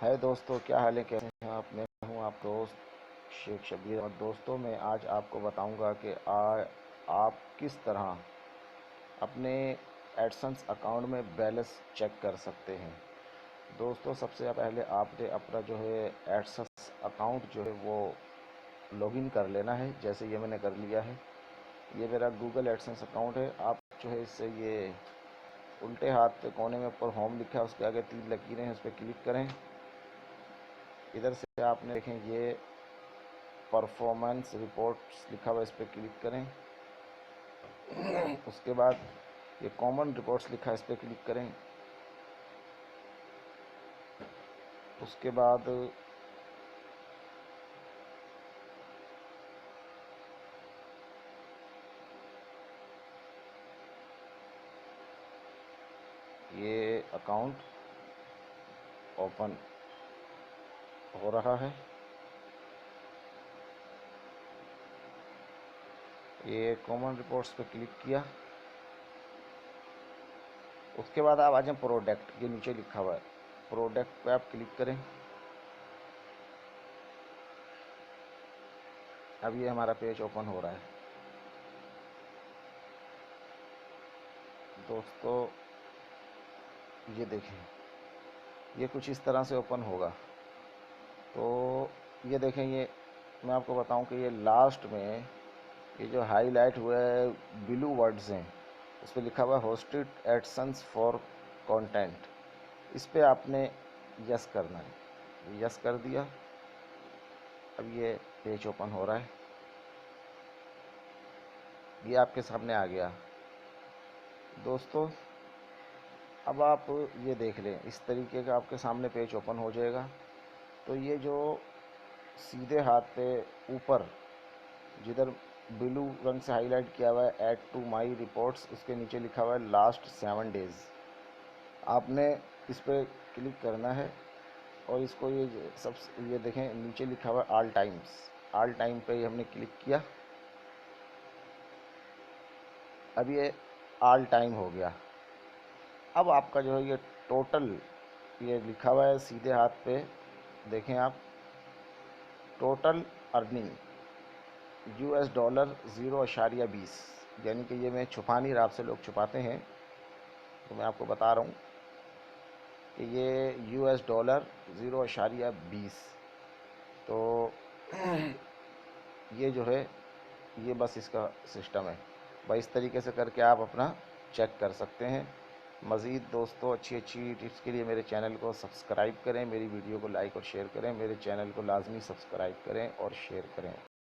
है दोस्तों, क्या हाल है, कैसे हैं आप। मैं हूं आप दोस्त शेख शबीर। और दोस्तों, मैं आज आपको बताऊंगा कि आप किस तरह अपने एडसेंस अकाउंट में बैलेंस चेक कर सकते हैं। दोस्तों, सबसे पहले आपने अपना जो है एडसेंस अकाउंट जो है वो लॉगिन कर लेना है। जैसे ये मैंने कर लिया है। ये मेरा गूगल एडसेंस अकाउंट है। आप जो है इससे ये उल्टे हाथ पे कोने में ऊपर होम लिखा है, उसके आगे 3 लकीरें हैं, उस पर क्लिक करें। इधर से आपने देखें ये परफॉर्मेंस रिपोर्ट्स लिखा हुआ है, इस पर क्लिक करें। उसके बाद ये कॉमन रिपोर्ट्स लिखा है, इस पर क्लिक करें। उसके बाद ये अकाउंट ओपन हो रहा है। ये कॉमन रिपोर्ट्स पे क्लिक किया। उसके बाद आप आ जाए प्रोडक्ट, ये नीचे लिखा हुआ है, प्रोडक्ट पे आप क्लिक करें। अब ये हमारा पेज ओपन हो रहा है। दोस्तों, ये देखें, ये कुछ इस तरह से ओपन होगा। तो ये देखें, ये मैं आपको बताऊं कि ये लास्ट में ये जो हाईलाइट हुआ है ब्लू वर्ड्स हैं, उस पर लिखा हुआ है होस्टेड एडसेंस फॉर कंटेंट। इस पर आपने यस करना है। यस कर दिया। अब ये पेज ओपन हो रहा है। ये आपके सामने आ गया। दोस्तों, अब आप ये देख लें, इस तरीके का आपके सामने पेज ओपन हो जाएगा। तो ये जो सीधे हाथ पे ऊपर जिधर ब्लू रंग से हाईलाइट किया हुआ है ऐड टू माई रिपोर्ट्स, उसके नीचे लिखा हुआ है लास्ट 7 डेज़। आपने इस पर क्लिक करना है और इसको ये सब ये देखें, नीचे लिखा हुआ है ऑल टाइम्स। ऑल टाइम पे ही हमने क्लिक किया। अब ये ऑल टाइम हो गया। अब आपका जो है ये टोटल ये लिखा हुआ है सीधे हाथ पे, देखें आप, टोटल अर्निंग $, 0.20। यानी कि ये मैं छुपा नहीं रहा, आपसे लोग छुपाते हैं, तो मैं आपको बता रहा हूँ कि ये $, 0.20। तो ये जो है ये बस इसका सिस्टम है। भाई, इस तरीके से करके आप अपना चेक कर सकते हैं। मज़ीद दोस्तों, अच्छी अच्छी टिप्स के लिए मेरे चैनल को सब्सक्राइब करें, मेरी वीडियो को लाइक और शेयर करें। मेरे चैनल को लाजमी सब्सक्राइब करें और शेयर करें।